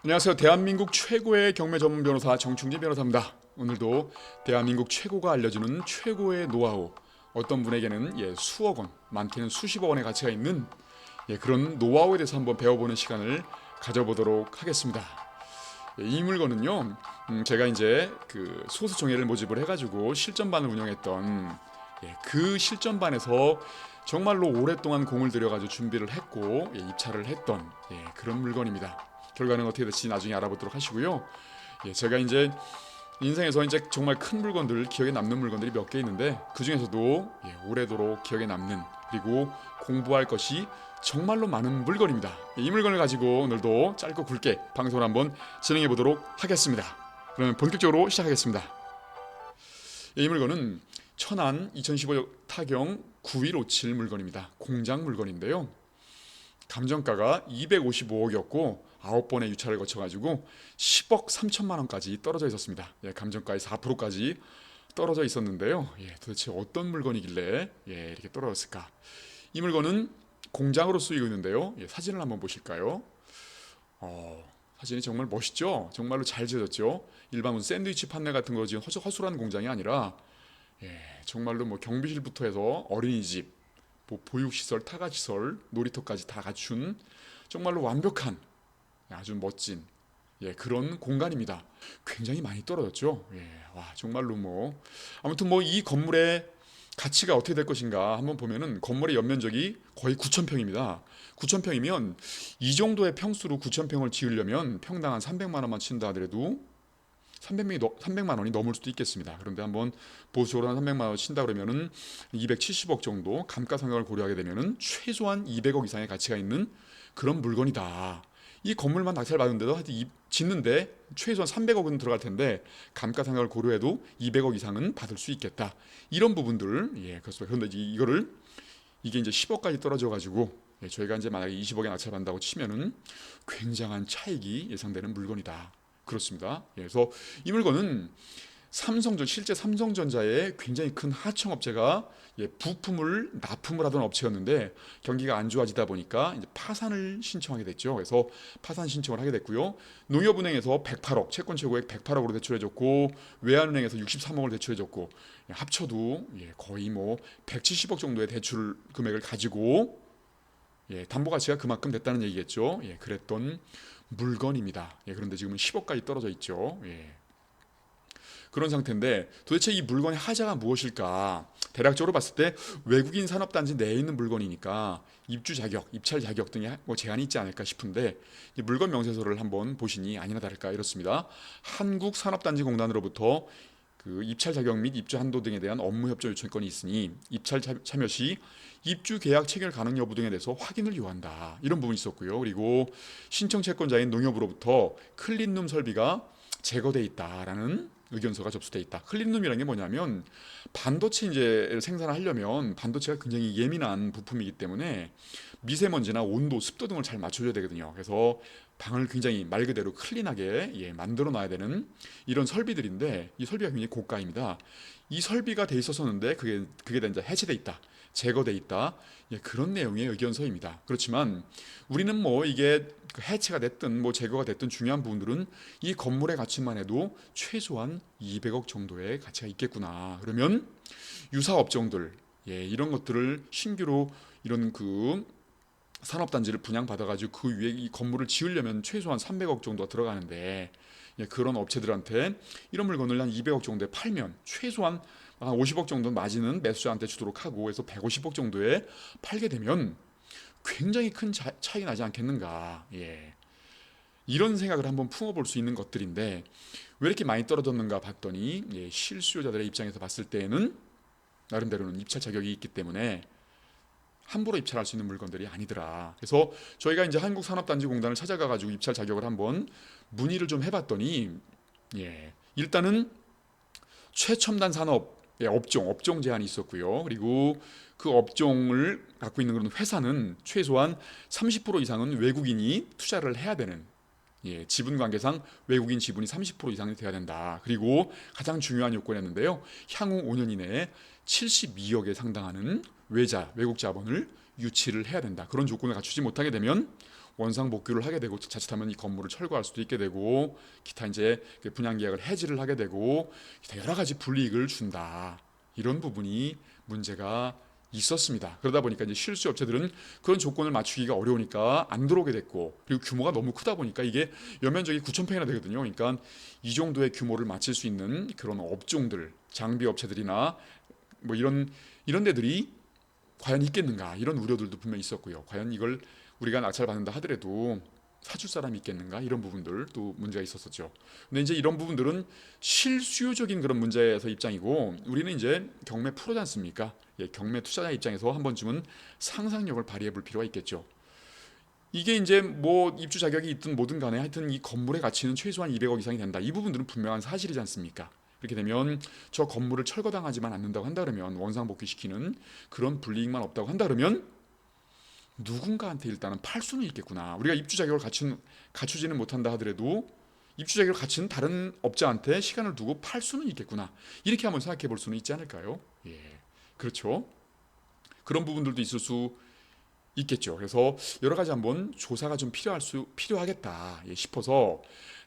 안녕하세요. 대한민국 최고의 경매 전문 변호사 정충진 변호사입니다. 오늘도 대한민국 최고가 알려주는 최고의 노하우, 어떤 분에게는 수억 원, 많게는 수십억 원의 가치가 있는 그런 노하우에 대해서 한번 배워보는 시간을 가져보도록 하겠습니다. 이 물건은요, 제가 이제 그 소수정예를 모집을 해가지고 실전반을 운영했던 그 실전반에서 정말로 오랫동안 공을 들여가지고 준비를 했고 입찰을 했던 그런 물건입니다. 결과는 어떻게 될지 나중에 알아보도록 하시고요. 제가 이제 인생에서 이제 정말 큰 물건들, 기억에 남는 물건들이 몇 개 있는데 그 중에서도 오래도록 기억에 남는, 그리고 공부할 것이 정말로 많은 물건입니다. 이 물건을 가지고 오늘도 짧고 굵게 방송을 한번 진행해 보도록 하겠습니다. 그러면 본격적으로 시작하겠습니다. 이 물건은 천안 2015 타경 9157 물건입니다. 공장 물건인데요. 감정가가 255억이었고 9번의 유찰을 거쳐가지고 10억 3천만 원까지 떨어져 있었습니다. 감정가의 4%까지 떨어져 있었는데요. 도대체 어떤 물건이길래 이렇게 떨어졌을까? 이 물건은 공장으로 쓰이고 있는데요. 사진을 한번 보실까요? 사진이 정말 멋있죠? 정말로 잘 지어졌죠? 일반 샌드위치 판매 같은 거 지금 허술한 공장이 아니라 정말로 뭐 경비실부터 해서 어린이집, 뭐 보육시설, 타가시설, 놀이터까지 다 갖춘 정말로 완벽한 아주 멋진 그런 공간입니다. 굉장히 많이 떨어졌죠. 와 정말로 뭐 아무튼 뭐 이 건물의 가치가 어떻게 될 것인가 한번 보면은 건물의 연면적이 거의 9,000평입니다. 9,000평이면 이 정도의 평수로 9,000평을 지으려면 평당 한 300만 원만 친다 하더라도 300만 원이 넘을 수도 있겠습니다. 그런데 한번 보수적으로 한 300만 원 친다 그러면은 270억 정도 감가상각을 고려하게 되면은 최소한 200억 이상의 가치가 있는 그런 물건이다. 이 건물만 낙찰받은데도 하여튼 짓는데 최소한 300억은 들어갈 텐데 감가상각을 고려해도 200억 이상은 받을 수 있겠다. 이런 부분들 그렇습니다. 그런데 이거를 이게 이제 10억까지 떨어져 가지고 저희가 이제 만약에 20억에 낙찰받는다고 치면은 굉장한 차익이 예상되는 물건이다. 그렇습니다. 그래서 이 물건은 실제 삼성전자의 굉장히 큰 하청업체가 부품을 납품을 하던 업체였는데 경기가 안 좋아지다 보니까 이제 파산을 신청하게 됐죠. 그래서 파산 신청을 하게 됐고요. 농협은행에서 108억, 채권 최고액 108억으로 대출해줬고 외환은행에서 63억을 대출해줬고 합쳐도 거의 뭐 170억 정도의 대출 금액을 가지고 담보 가치가 그만큼 됐다는 얘기겠죠. 그랬던 물건입니다. 그런데 지금은 10억까지 떨어져 있죠. 그런 상태인데 도대체 이 물건의 하자가 무엇일까? 대략적으로 봤을 때 외국인 산업단지 내에 있는 물건이니까 입주 자격, 입찰 자격 등의 뭐 제한이 있지 않을까 싶은데 이 물건 명세서를 한번 보시니 아니나 다를까 이렇습니다. 한국산업단지공단으로부터 그 입찰 자격 및 입주 한도 등에 대한 업무 협조 요청권이 있으니 입찰 참여 시 입주 계약 체결 가능 여부 등에 대해서 확인을 요한다. 이런 부분이 있었고요. 그리고 신청 채권자인 농협으로부터 클린룸 설비가 제거돼 있다라는 의견서가 접수돼 있다. 클린룸이라는 게 뭐냐면 반도체 이제 생산을 하려면 반도체가 굉장히 예민한 부품이기 때문에 미세먼지나 온도, 습도 등을 잘 맞춰줘야 되거든요. 그래서 방을 굉장히 말 그대로 클린하게 만들어 놔야 되는 이런 설비들인데 이 설비가 굉장히 고가입니다. 이 설비가 돼 있었었는데 그게 다 이제 해체돼 있다. 제거돼 있다. 그런 내용의 의견서입니다. 그렇지만 우리는 뭐 이게 해체가 됐든 뭐 제거가 됐든 중요한 부분들은 이 건물의 가치만 해도 최소한 200억 정도의 가치가 있겠구나. 그러면 유사 업종들 이런 것들을 신규로 이런 그 산업단지를 분양받아가지고 그 위에 이 건물을 지으려면 최소한 300억 정도가 들어가는데 그런 업체들한테 이런 물건을 한 200억 정도에 팔면 최소한 한 50억 정도 마진은 매수자한테 주도록 하고 해서 150억 정도에 팔게 되면 굉장히 큰 차이가 나지 않겠는가. 이런 생각을 한번 품어볼 수 있는 것들인데 왜 이렇게 많이 떨어졌는가 봤더니 실수요자들의 입장에서 봤을 때에는 나름대로는 입찰 자격이 있기 때문에 함부로 입찰할 수 있는 물건들이 아니더라. 그래서 저희가 이제 한국산업단지공단을 찾아가가지고 입찰 자격을 한번 문의를 좀 해봤더니 일단은 최첨단 산업 업종 제한이 있었고요. 그리고 그 업종을 갖고 있는 그런 회사는 최소한 30% 이상은 외국인이 투자를 해야 되는 지분 관계상 외국인 지분이 30% 이상이 돼야 된다. 그리고 가장 중요한 요건이었는데요. 향후 5년 이내에 72억에 상당하는 외국 자본을 유치를 해야 된다. 그런 조건을 갖추지 못하게 되면 원상 복구를 하게 되고 자칫하면 이 건물을 철거할 수도 있게 되고 기타 이제 분양 계약을 해지를 하게 되고 기타 여러 가지 불이익을 준다. 이런 부분이 문제가 있었습니다. 그러다 보니까 이제 실수 업체들은 그런 조건을 맞추기가 어려우니까 안 들어오게 됐고, 그리고 규모가 너무 크다 보니까 이게 연면적이 9,000평이나 되거든요. 그러니까 이 정도의 규모를 맞출 수 있는 그런 업종들, 장비 업체들이나 뭐 이런 데들이 과연 있겠는가, 이런 우려들도 분명히 있었고요. 과연 이걸 우리가 낙찰 받는다 하더라도 사줄 사람이 있겠는가, 이런 부분들도 문제가 있었었죠. 근데 이제 이런 부분들은 실수요적인 그런 문제에서 입장이고, 우리는 이제 경매 프로지 않습니까? 예, 경매 투자자 입장에서 한 번쯤은 상상력을 발휘해 볼 필요가 있겠죠. 이게 이제 뭐 입주 자격이 있든 뭐든 간에 하여튼 이 건물의 가치는 최소한 200억 이상이 된다. 이 부분들은 분명한 사실이지 않습니까? 그렇게 되면 저 건물을 철거당하지만 않는다고 한다 그러면, 원상복귀시키는 그런 불이익만 없다고 한다 그러면 누군가한테 일단은 팔 수는 있겠구나. 우리가 입주 자격을 갖추지는 못한다 하더라도 입주 자격을 갖춘 다른 업자한테 시간을 두고 팔 수는 있겠구나. 이렇게 한번 생각해 볼 수는 있지 않을까요? 예, 그렇죠. 그런 부분들도 있을 수 있겠죠. 그래서 여러 가지 한번 조사가 좀 필요하겠다 싶어서,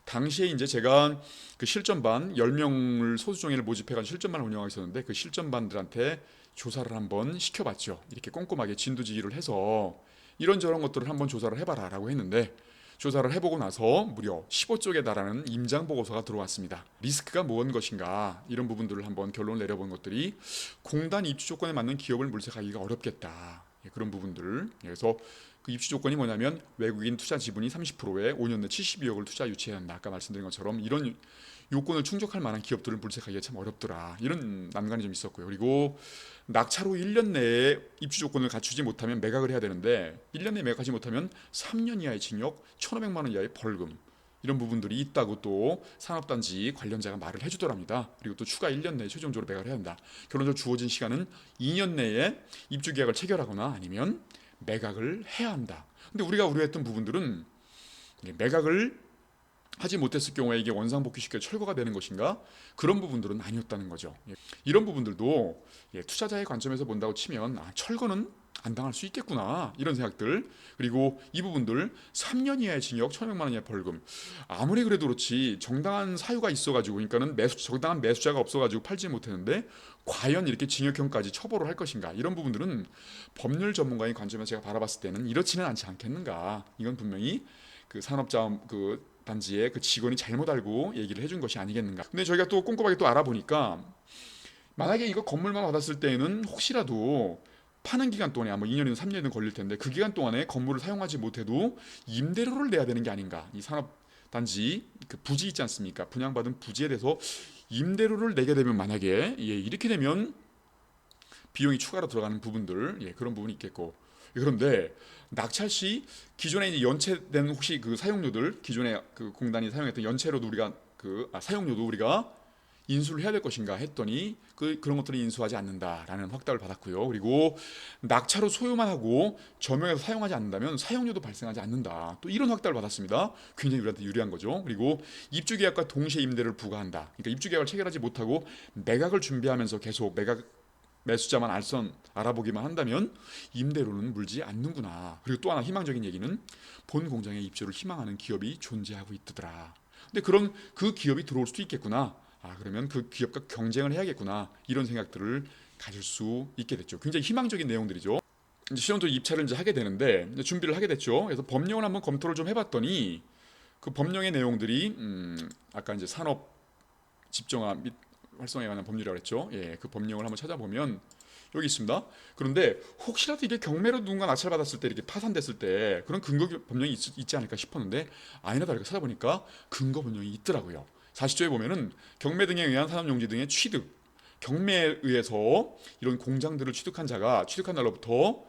당시에 이제 제가 그 실전반 10명을 소수정예를 모집해가지고 실전반을 운영하고 있었는데, 그 실전반들한테 조사를 한번 시켜봤죠. 이렇게 꼼꼼하게 진두지휘를 해서 이런저런 것들을 한번 조사를 해봐라라고 했는데, 조사를 해보고 나서 무려 15쪽에 달하는 임장 보고서가 들어왔습니다. 리스크가 무엇인 것인가, 이런 부분들을 한번 결론을 내려본 것들이, 공단 입주 조건에 맞는 기업을 물색하기가 어렵겠다. 그런 부분들. 그래서 그 입주 조건이 뭐냐면 외국인 투자 지분이 30%에 5년 내 72억을 투자 유치해야 한다. 아까 말씀드린 것처럼 이런 요건을 충족할 만한 기업들을 물색하기가 참 어렵더라. 이런 난관이 좀 있었고요. 그리고 낙찰 후 1년 내에 입주 조건을 갖추지 못하면 매각을 해야 되는데, 1년 내에 매각하지 못하면 3년 이하의 징역, 1,500만 원 이하의 벌금, 이런 부분들이 있다고 또 산업단지 관련자가 말을 해주더랍니다. 그리고 또 추가 1년 내에 최종적으로 매각을 해야 한다. 결론적으로 주어진 시간은 2년 내에 입주 계약을 체결하거나 아니면 매각을 해야 한다. 근데 우리가 우려했던 부분들은 매각을 하지 못했을 경우에 이게 원상복귀시켜 철거가 되는 것인가, 그런 부분들은 아니었다는 거죠. 이런 부분들도 투자자의 관점에서 본다고 치면 철거는 안 당할 수 있겠구나, 이런 생각들. 그리고 이 부분들 3년 이하의 징역, 1,500만 원 이하의 벌금, 아무리 그래도 그렇지 정당한 사유가 있어가지고, 그러니까는 정당한 매수자가 없어가지고 팔지 못했는데 과연 이렇게 징역형까지 처벌을 할 것인가, 이런 부분들은 법률 전문가의 관점에서 제가 바라봤을 때는 이렇지는 않지 않겠는가. 이건 분명히 그 산업자원 단지의 그 직원이 잘못 알고 얘기를 해준 것이 아니겠는가. 근데 저희가 또 꼼꼼하게 또 알아보니까, 만약에 이거 건물만 받았을 때에는 혹시라도 파는 기간 동안에 아마 2년이든 3년이든 걸릴 텐데, 그 기간 동안에 건물을 사용하지 못해도 임대료를 내야 되는 게 아닌가. 이 산업단지 그 부지 있지 않습니까? 분양받은 부지에 대해서 임대료를 내게 되면, 만약에 이렇게 되면 비용이 추가로 들어가는 부분들, 그런 부분이 있겠고. 그런데 낙찰 시 기존에 이제 연체된 혹시 그 사용료들, 기존에 그 공단이 사용했던 연체료도 우리가 사용료도 우리가 인수를 해야 될 것인가 했더니 그런 것들을 인수하지 않는다라는 확답을 받았고요. 그리고 낙찰로 소유만 하고 점용해서 사용하지 않는다면 사용료도 발생하지 않는다. 또 이런 확답을 받았습니다. 굉장히 우리한테 유리한 거죠. 그리고 입주 계약과 동시에 임대를 부과한다. 그러니까 입주 계약을 체결하지 못하고 매각을 준비하면서 계속 매수자만 알아보기만 한다면 임대료는 물지 않는구나. 그리고 또 하나 희망적인 얘기는 본 공장에 입주를 희망하는 기업이 존재하고 있더라. 근데 그런 그 기업이 들어올 수도 있겠구나. 그러면 그 기업과 경쟁을 해야겠구나. 이런 생각들을 가질 수 있게 됐죠. 굉장히 희망적인 내용들이죠. 이제 실용적으로 입찰을 이제 하게 되는데, 이제 준비를 하게 됐죠. 그래서 법령을 한번 검토를 좀 해봤더니, 그 법령의 내용들이 아까 이제 산업 집정화 및 활성화에 관한 법률이라고 했죠. 그 법령을 한번 찾아보면 여기 있습니다. 그런데 혹시라도 이게 경매로 누군가 낙찰받았을 때, 이렇게 파산됐을 때 그런 근거 법령이 있지 않을까 싶었는데, 아니나 다를까 찾아보니까 근거 법령이 있더라고요. 40조에 보면은 경매 등에 의한 산업용지 등의 취득, 경매에 의해서 이런 공장들을 취득한 자가 취득한 날로부터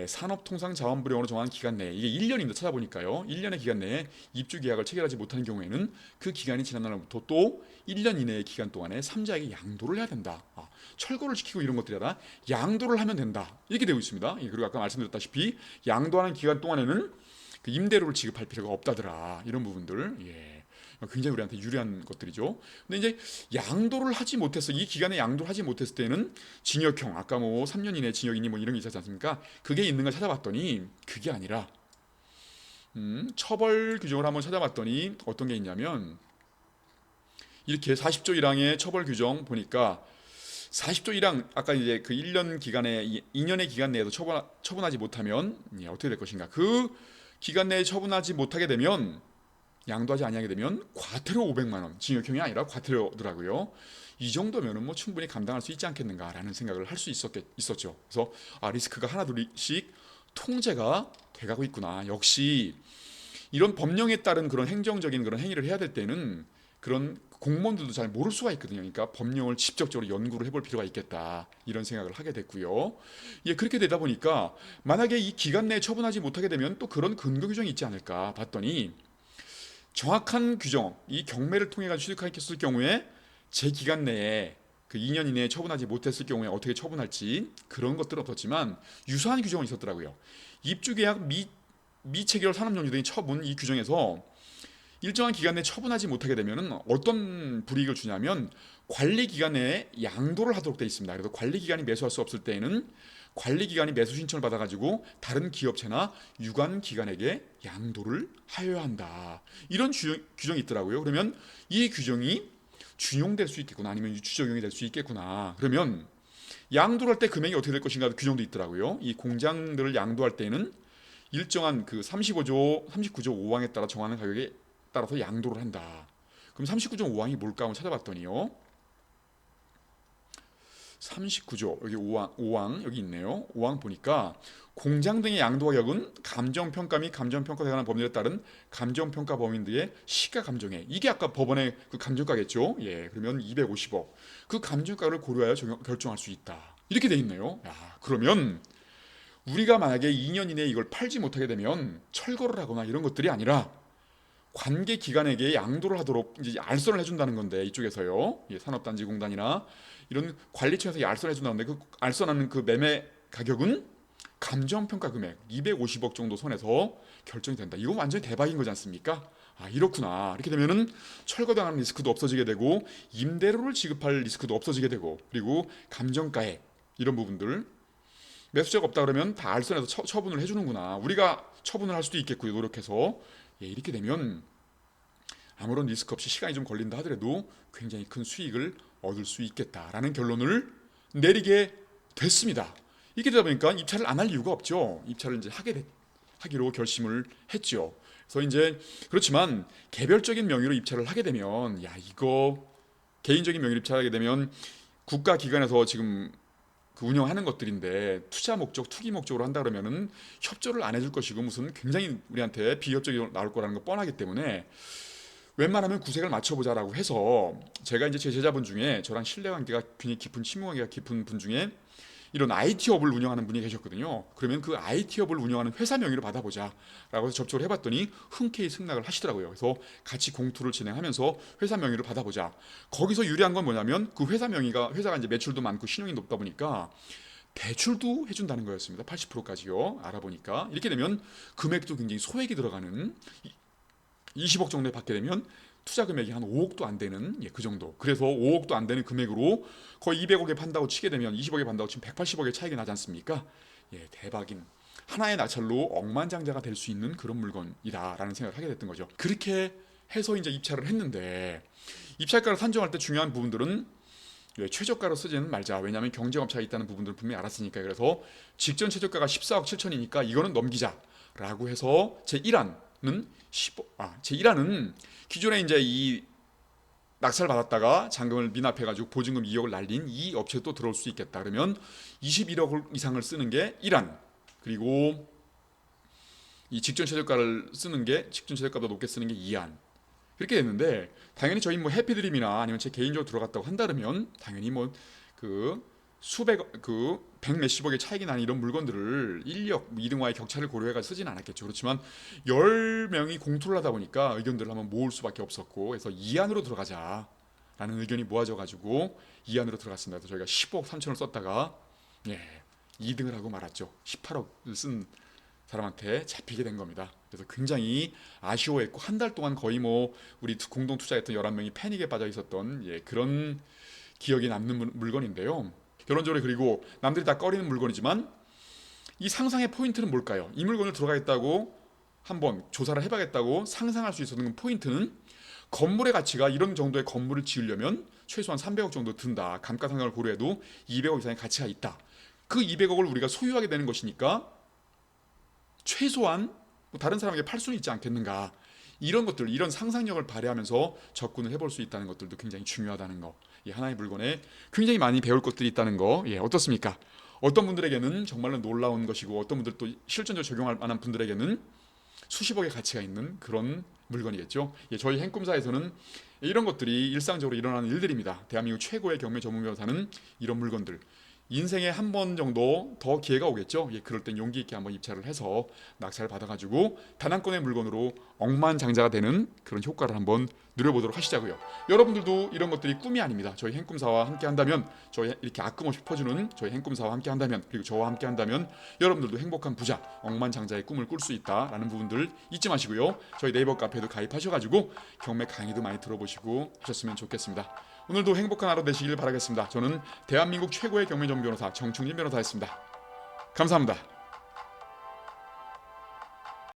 산업통상자원부령으로 정한 기간 내에, 이게 1년입니다. 찾아보니까요. 1년의 기간 내에 입주 계약을 체결하지 못하는 경우에는 그 기간이 지난 날부터 또 1년 이내의 기간 동안에 삼자에게 양도를 해야 된다. 철거를 시키고 이런 것들이 아니라 양도를 하면 된다. 이렇게 되어 있습니다. 그리고 아까 말씀드렸다시피 양도하는 기간 동안에는 그 임대료를 지급할 필요가 없다더라. 이런 부분들. 굉장히 우리한테 유리한 것들이죠. 근데 이제 양도를 하지 못해서, 이 기간에 양도를 하지 못했을 때는 징역형, 아까 뭐 3년 이내 징역이니 뭐 이런 게 있었지 않습니까? 그게 있는가 찾아봤더니 그게 아니라 처벌 규정을 한번 찾아봤더니 어떤 게 있냐면 이렇게 40조 1항의 처벌 규정 보니까 40조 1항 아까 이제 그 1년 기간에 2년의 기간 내에서 처분하지 못하면 어떻게 될 것인가? 그 기간 내에 처분하지 못하게 되면 양도하지 아니하게 되면 과태료 500만 원, 징역형이 아니라 과태료더라고요. 이 정도면은 뭐 충분히 감당할 수 있지 않겠는가라는 생각을 할 수 있었죠. 그래서 리스크가 하나둘씩 통제가 돼가고 있구나. 역시 이런 법령에 따른 그런 행정적인 그런 행위를 해야 될 때는 그런 공무원들도 잘 모를 수가 있거든요. 그러니까 법령을 직접적으로 연구를 해볼 필요가 있겠다 이런 생각을 하게 됐고요. 예, 그렇게 되다 보니까 만약에 이 기간 내에 처분하지 못하게 되면 또 그런 근거 규정이 있지 않을까 봤더니 정확한 규정, 이 경매를 통해 가지고 취득했을 경우에 제 기간 내에 그 2년 이내에 처분하지 못했을 경우에 어떻게 처분할지 그런 것들은 없었지만 유사한 규정은 있었더라고요. 입주계약 미체결 산업용지 등의 처분 이 규정에서 일정한 기간 내에 처분하지 못하게 되면 어떤 불이익을 주냐면 관리 기간 내에 양도를 하도록 되어 있습니다. 그래서 관리 기간이 매수할 수 없을 때에는 관리 기간이 매수 신청을 받아가지고 다른 기업체나 유관 기관에게 양도를 하여야 한다. 이런 규정이 있더라고요. 그러면 이 규정이 준용될 수 있겠구나, 아니면 유추 적용이 될 수 있겠구나. 그러면 양도를 할 때 금액이 어떻게 될 것인가 규정도 있더라고요. 이 공장들을 양도할 때는 일정한 그 39조 5항에 따라 정하는 가격에 따라서 양도를 한다. 그럼 39조 5항이 뭘까 한번 찾아봤더니요. 39조 여기 5항 여기 있네요. 5항 보니까 공장 등의 양도 가격은 감정평가 및 감정평가에 관한 법률에 따른 감정평가 범위 등의 시가 감정액, 이게 아까 법원의 그 감정가겠죠. 예, 그러면 250억 그 감정가를 고려하여 결정할 수 있다. 이렇게 돼 있네요. 야, 그러면 우리가 만약에 2년 이내에 이걸 팔지 못하게 되면 철거를 하거나 이런 것들이 아니라 관계 기관에게 양도를 하도록 이제 알선을 해준다는 건데, 이쪽에서요. 예, 산업단지공단이나 이런 관리청에서 알선을 해준다는데 그 알선하는 그 매매 가격은 감정평가 금액 250억 정도 선에서 결정이 된다. 이거 완전히 대박인 거지 않습니까? 이렇구나. 이렇게 되면은 철거당하는 리스크도 없어지게 되고 임대료를 지급할 리스크도 없어지게 되고, 그리고 감정가액 이런 부분들 매수자가 없다 그러면 다 알선해서 처분을 해주는구나. 우리가 처분을 할 수도 있겠고요. 노력해서. 예, 이렇게 되면 아무런 리스크 없이 시간이 좀 걸린다 하더라도 굉장히 큰 수익을 얻을 수 있겠다라는 결론을 내리게 됐습니다. 이렇게 되다 보니까 입찰을 안 할 이유가 없죠. 입찰을 이제 하기로 결심을 했죠. 그래서 이제 그렇지만 개별적인 명의로 입찰을 하게 되면 이거 개인적인 명의로 입찰하게 되면 국가 기관에서 지금 그 운영하는 것들인데 투자 목적, 투기 목적으로 한다 그러면은 협조를 안 해줄 것이고 무슨 굉장히 우리한테 비협조적으로 나올 거라는 거 뻔하기 때문에 웬만하면 구색을 맞춰보자라고 해서 제가 이제 제 제자분 중에 저랑 신뢰관계가 굉장히 깊은 친목관계가 깊은 분 중에 이런 IT업을 운영하는 분이 계셨거든요. 그러면 그 IT업을 운영하는 회사 명의로 받아보자라고 해서 접촉을 해봤더니 흔쾌히 승낙을 하시더라고요. 그래서 같이 공투를 진행하면서 회사 명의로 받아보자. 거기서 유리한 건 뭐냐면 그 회사가 이제 매출도 많고 신용이 높다 보니까 대출도 해준다는 거였습니다. 80%까지요. 알아보니까 이렇게 되면 금액도 굉장히 소액이 들어가는 20억 정도에 받게 되면 투자 금액이 한 5억도 안 되는 그 정도. 그래서 5억도 안 되는 금액으로 거의 200억에 판다고 치게 되면 20억에 판다고 치면 180억의 차이가 나지 않습니까? 예, 대박인. 하나의 나찰로 억만장자가 될 수 있는 그런 물건이다라는 생각을 하게 됐던 거죠. 그렇게 해서 이제 입찰을 했는데 입찰가를 산정할 때 중요한 부분들은 최저가로 쓰지는 말자. 왜냐하면 경쟁업체가 있다는 부분들을 분명히 알았으니까. 그래서 직전 최저가가 14억 7천이니까 이거는 넘기자라고 해서 제1안은 기존에 이제 이 낙찰 받았다가 잔금을 미납해가지고 보증금 2억을 날린 이 업체도 또 들어올 수 있겠다. 그러면 21억 이상을 쓰는 게 1안, 그리고 이 직전 최저가를 쓰는 게 직전 최저가보다 높게 쓰는 게 2안. 그렇게 됐는데 당연히 저희 뭐 해피드림이나 아니면 제 개인적으로 들어갔다고 한다면 당연히 뭐 그 백 몇십억의 차이가 나는 이런 물건들을 1억 2등와의 격차를 고려해가 쓰진 않았겠죠. 그렇지만 10명이 공투를 하다 보니까 의견들을 한번 모을 수밖에 없었고, 그래서 2안으로 들어가자라는 의견이 모아져가지고 2안으로 들어갔습니다. 그래서 저희가 10억 3천을 썼다가 2등을 하고 말았죠. 18억을 쓴 사람한테 잡히게 된 겁니다. 그래서 굉장히 아쉬워했고 한 달 동안 거의 뭐 우리 공동 투자했던 11명이 패닉에 빠져 있었던 그런 기억이 남는 물건인데요. 결론적으로 그리고 남들이 다 꺼리는 물건이지만 이 상상의 포인트는 뭘까요? 이 물건을 들어가겠다고 한번 조사를 해봐야겠다고 상상할 수 있었던 포인트는 건물의 가치가 이런 정도의 건물을 지으려면 최소한 300억 정도 든다. 감가상각을 고려해도 200억 이상의 가치가 있다. 그 200억을 우리가 소유하게 되는 것이니까 최소한 다른 사람에게 팔 수는 있지 않겠는가. 이런 것들, 이런 상상력을 발휘하면서 접근을 해볼 수 있다는 것들도 굉장히 중요하다는 거. 이 하나의 물건에 굉장히 많이 배울 것들이 있다는 거. 어떻습니까? 어떤 분들에게는 정말로 놀라운 것이고 어떤 분들 또 실전적으로 적용할 만한 분들에게는 수십억의 가치가 있는 그런 물건이겠죠. 저희 행꿈사에서는 이런 것들이 일상적으로 일어나는 일들입니다. 대한민국 최고의 경매 전문 변호사는 이런 물건들 인생에 한 번 정도 더 기회가 오겠죠. 그럴 땐 용기 있게 한번 입찰을 해서 낙찰을 받아가지고 단 한 건의 물건으로 억만장자가 되는 그런 효과를 한번 누려보도록 하시자고요. 여러분들도 이런 것들이 꿈이 아닙니다. 저희 행꿈사와 함께 한다면, 저희 이렇게 아낌없이 퍼주는 저희 행꿈사와 함께 한다면, 그리고 저와 함께 한다면 여러분들도 행복한 부자, 억만장자의 꿈을 꿀 수 있다라는 부분들 잊지 마시고요. 저희 네이버 카페도 가입하셔가지고 경매 강의도 많이 들어보시고 하셨으면 좋겠습니다. 오늘도 행복한 하루 되시길 바라겠습니다. 저는 대한민국 최고의 경매 전문 변호사 정충진 변호사였습니다. 감사합니다.